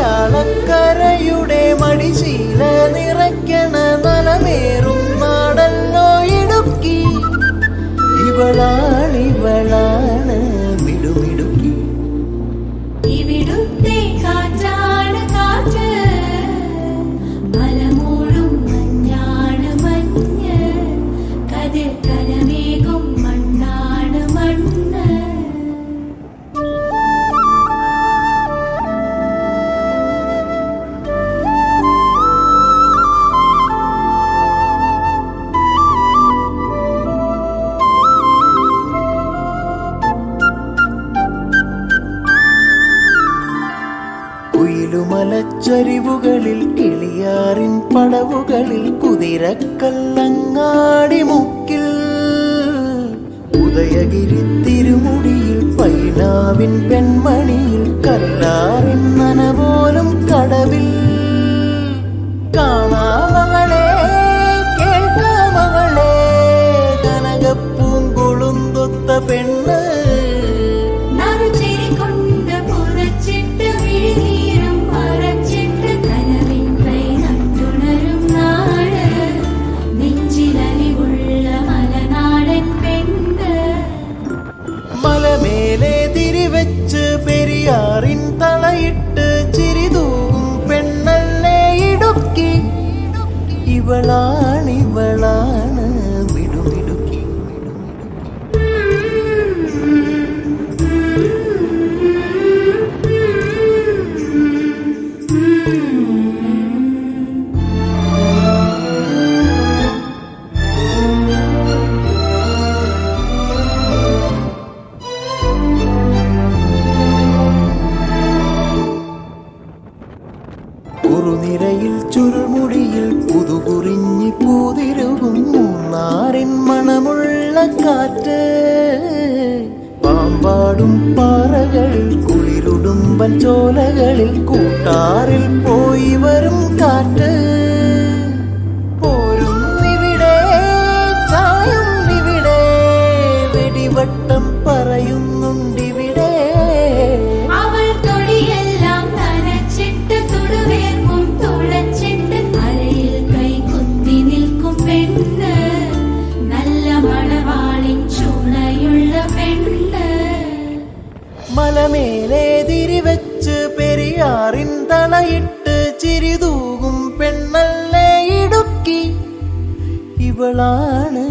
മലയാളക്കരയുടെ മടിശീല നിറയ്ക്കണ നലമേറും നാടല്ലോ ഇടുക്കി. ഇവളാണ് മിടുമിടുക്കി. ഇവിടുത്തെ കാറ്റാണ് കാറ്റ്, മലമൂടും മഞ്ഞാണ് മഞ്ഞ്, കതിർ കരമേകും മണ്ണാണ് മണ്ണ്. കുയിലുമലച്ചരിവുകളിൽ കിളിയാറിൻ പടവുകളിൽ കുതിരക്കല്ലങ്ങാടി മുക്കിൽ ഉദയഗിരി തിരുമുടിയിൽ പൈനാവിൻ പെൺമണിയിൽ കല്ലാറിൻ നനപോലും കടവിൽ കാണാമകളെ കേൾക്കാമകളെ കനകപ്പൂങ്കുളുന്തൊത്ത പെണ്ണ്. മലമേലെ തിരിവെച്ച് പെരിയാറിൻ തളയിട്ട് ചിരിതൂകും പെണ്ണല്ലേ ഇടുക്കി. ഇവളാണ് മിടുമിടുക്കി. കുറുനിരയിൽ ചുരുൾമുടിയിൽ പുതുകുറിഞ്ഞി പൂതിരുകും മൂന്നാറിൻ മണമുള്ള കാറ്റ്. പാമ്പാടും പാറകളിൽ കുളിരുടുമ്പൻ ചോലകളിൽ കൂട്ടാറിൽ പോയി വരും കാറ്റ്. പോരുന്നിവിടെ ചായുന്നിവിടെ വെടിവട്ടം പറയുന്നുണ്ടിവിടെ. മലമേലെ തിരിവെച്ച് പെരിയാറിൻ തളയിട്ട് ചിരിതൂകും പെണ്ണല്ലേ ഇടുക്കി. ഇവളാണ്